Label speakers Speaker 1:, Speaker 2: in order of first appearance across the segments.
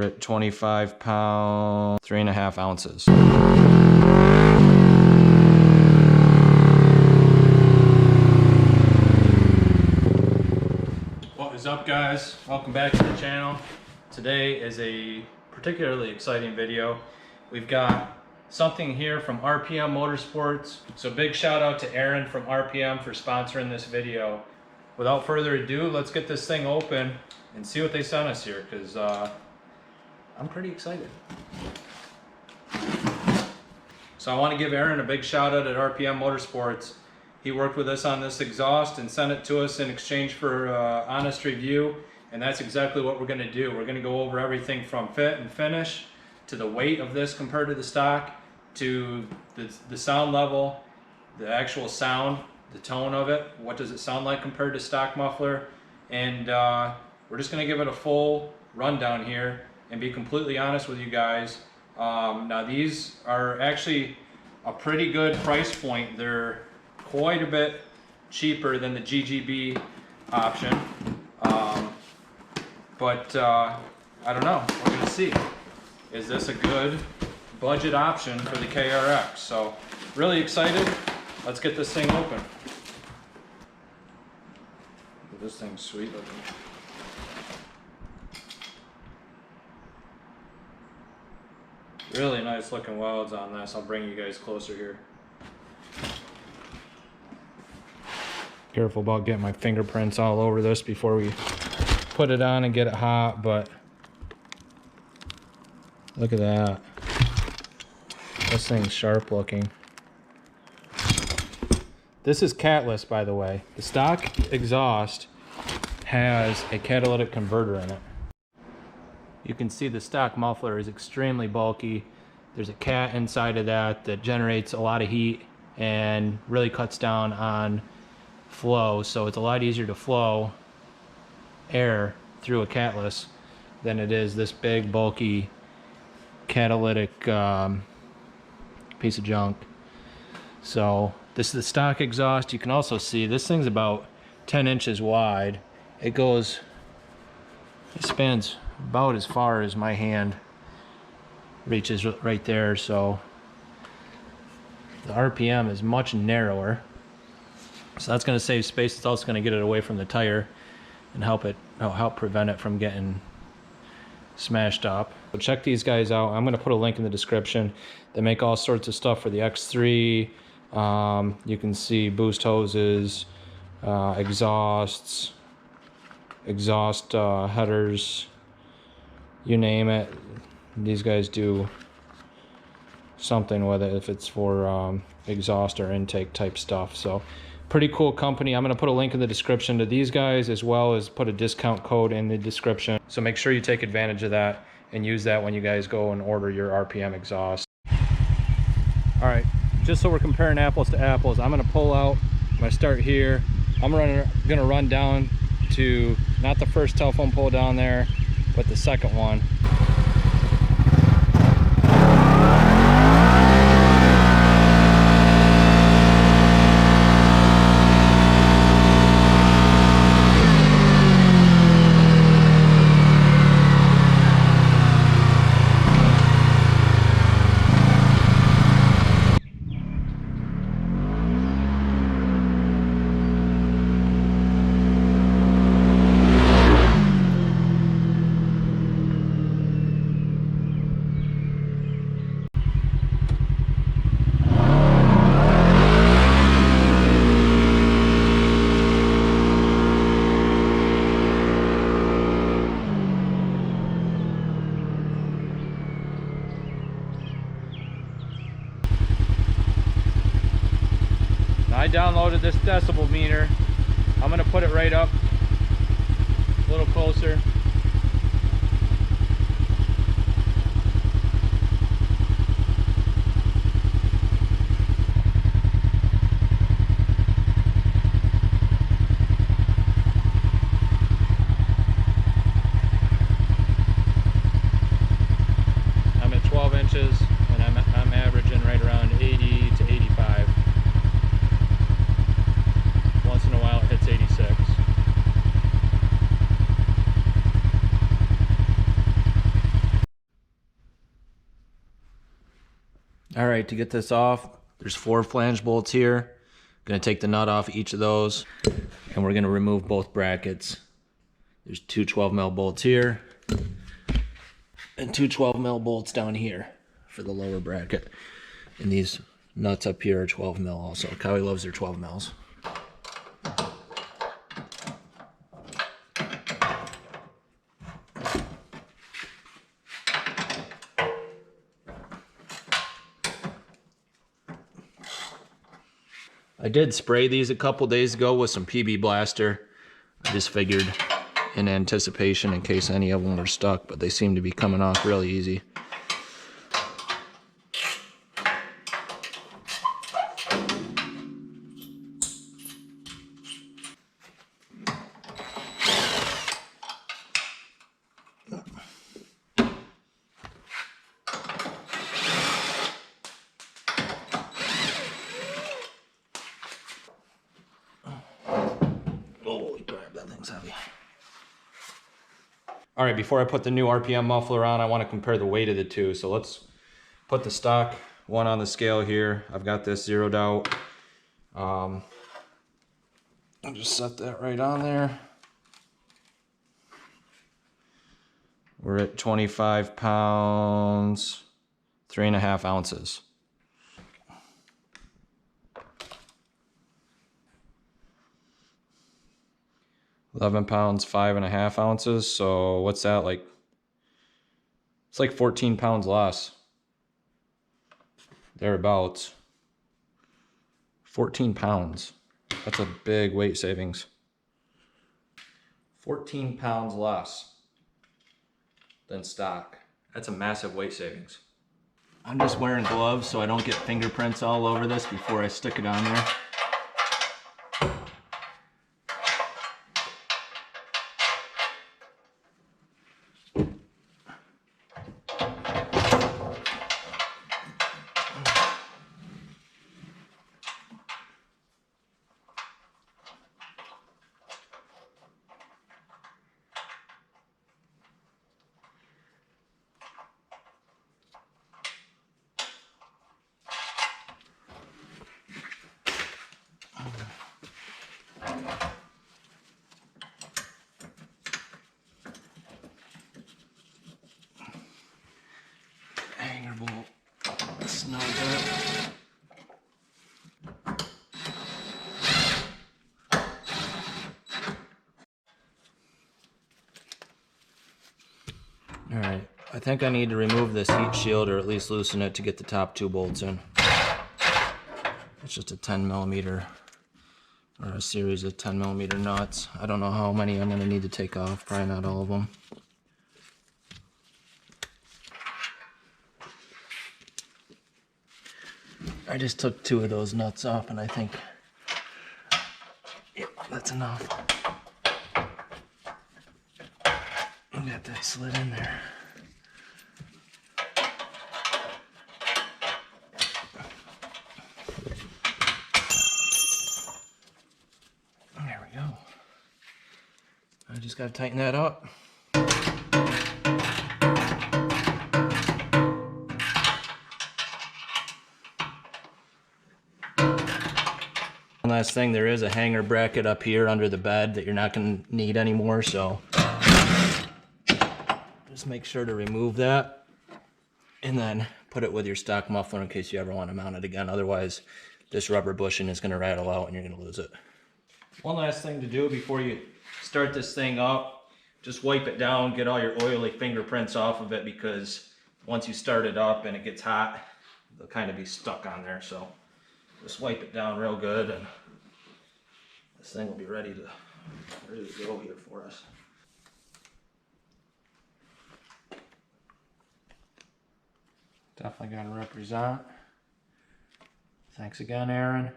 Speaker 1: We're at 25 pounds, 3.5 ounces. What is up, guys? Welcome back to the channel. Today is a particularly exciting video. We've got something here from RPM Motorsports. So big shout out to Aaron from RPM for sponsoring this video. Without further ado, let's get this thing open and see what they sent us here, because I'm pretty excited. So I want to give Aaron a big shout out at RPM Motorsports. He worked with us on this exhaust and sent it to us in exchange for honest review, and that's exactly what we're going to do. We're going to go over everything from fit and finish, to the weight of this compared to the stock, to the sound level, the actual sound, the tone of it, what does it sound like compared to stock muffler, and we're just going to give it a full rundown here and be completely honest with you guys. Now these are actually a pretty good price point. They're quite a bit cheaper than the GGB option, but I don't know, we're going to see. Is this a good budget option for the KRX? So really excited. Let's get this thing open. This thing's sweet looking. Really nice looking welds on this. I'll bring you guys closer here. Careful about getting my fingerprints all over this before we put it on and get it hot, but look at that. This thing's sharp looking. This is Catless, by the way. The stock exhaust has a catalytic converter in it. You can see the stock muffler is extremely bulky. There's a cat inside of that that generates a lot of heat and really cuts down on flow. So it's a lot easier to flow air through a Catless than it is this big bulky catalytic piece of junk. So this is the stock exhaust. You can also see this thing's about 10 inches wide. It spans about as far as my hand reaches right there. So the RPM is much narrower. So that's going to save space. It's also going to get it away from the tire and help prevent it from getting smashed up. So check these guys out. I'm going to put a link in the description. They make all sorts of stuff for the X3. You can see boost hoses, exhausts, exhaust headers, you name it. These guys do something with it if it's for exhaust or intake type stuff. So pretty cool company. I'm going to put a link in the description to these guys, as well as put a discount code in the description. So make sure you take advantage of that and use that when you guys go and order your RPM exhaust. All right, just so we're comparing apples to apples, I'm going to pull out. I'm going to start here. I'm going to run down to not the first telephone pole down there, but the second one. I downloaded this decibel meter. I'm going to put it right up a little closer. I'm at 12 inches and I'm averaging right around 80 to 85. Once in a while it hits 86. All right, to get this off, there's 4 flange bolts here. Gonna take the nut off each of those, and we're gonna remove both brackets. There's 2 12mm bolts here, and 2 12mm bolts down here for the lower bracket. And these nuts up here are 12mm also. Cowie loves their 12mm. I did spray these a couple days ago with some PB Blaster. I just figured in anticipation in case any of them were stuck, but they seem to be coming off really easy. Holy crap, that thing's heavy. All right, before I put the new RPM muffler on, I want to compare the weight of the two. So let's put the stock one on the scale here. I've got this zeroed out. I'll just set that right on there. We're at 25 pounds, 3.5 ounces. £11 pounds, 5.5 ounces. So what's that like? It's like 14 pounds less. Thereabouts. 14 pounds. That's a big weight savings. 14 pounds less than stock. That's a massive weight savings. I'm just wearing gloves so I don't get fingerprints all over this before I stick it on there. Hanger bolt, snug it. All right, I think I need to remove this heat shield or at least loosen it to get the top 2 bolts in. It's just a 10mm or a series of 10mm nuts. I don't know how many I'm gonna need to take off, probably not all of them. I just took 2 of those nuts off and I think, yep, that's enough. I got that slid in there. There we go. I just gotta tighten that up. One last thing, there is a hanger bracket up here under the bed that you're not going to need anymore, so just make sure to remove that and then put it with your stock muffler in case you ever want to mount it again. Otherwise, this rubber bushing is going to rattle out and you're going to lose it. One last thing to do before you start this thing up, just wipe it down, get all your oily fingerprints off of it, because once you start it up and it gets hot, they'll kind of be stuck on there. So just wipe it down real good and this thing will be ready to go here for us. Definitely got to represent. Thanks again, Aaron.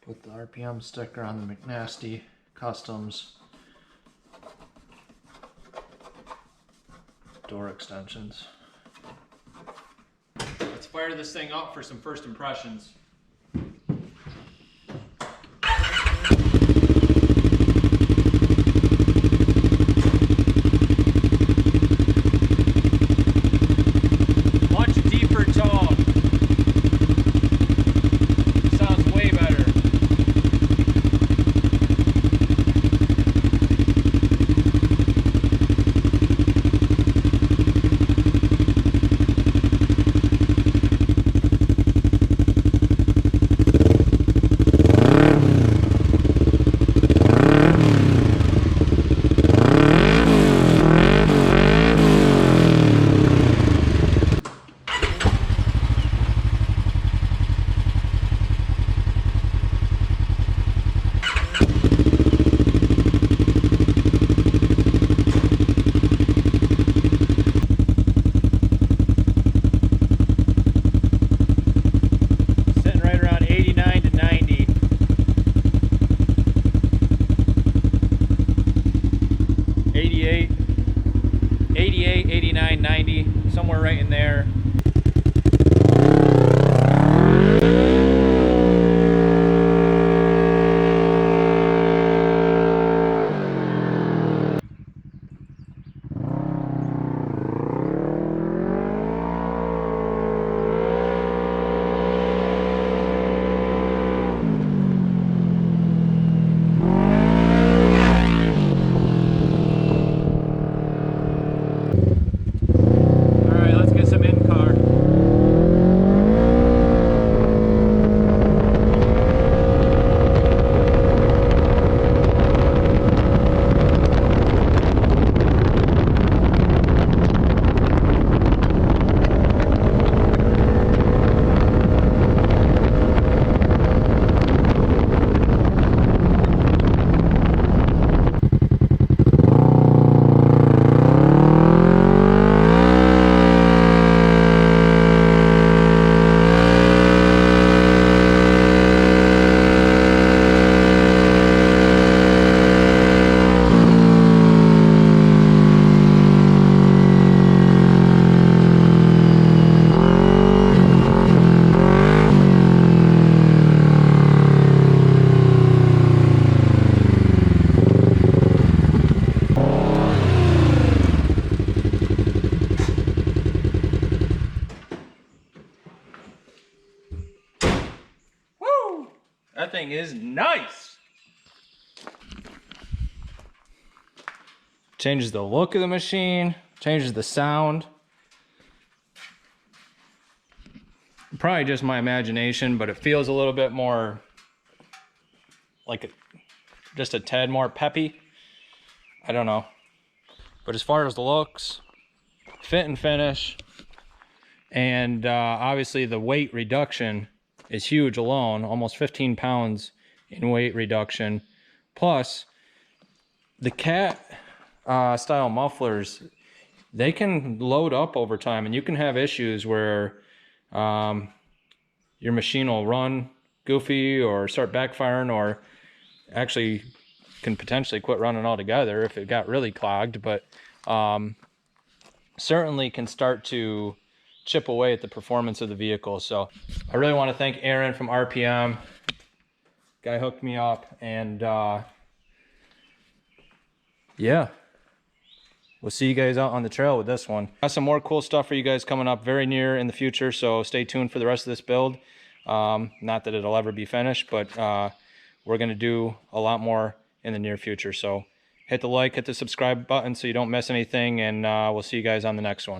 Speaker 1: Put the RPM sticker on the McNasty Customs door extensions. Let's fire this thing up for some first impressions. there. That thing is nice. Changes the look of the machine, changes the sound. Probably just my imagination, but it feels a little bit more like just a tad more peppy. I don't know. But as far as the looks, fit and finish, and obviously the weight reduction is huge alone, almost 15 pounds in weight reduction. Plus, the cat style mufflers, they can load up over time, and you can have issues where your machine will run goofy or start backfiring, or actually can potentially quit running altogether if it got really clogged. But certainly can start to chip away at the performance of the vehicle. So I really want to thank Aaron from RPM. Guy hooked me up, and yeah, we'll see you guys out on the trail with this one. Got some more cool stuff for you guys coming up very near in the future, so stay tuned for the rest of this build. Not that it'll ever be finished, but we're going to do a lot more in the near future. So hit the like, hit the subscribe button so you don't miss anything, and we'll see you guys on the next one.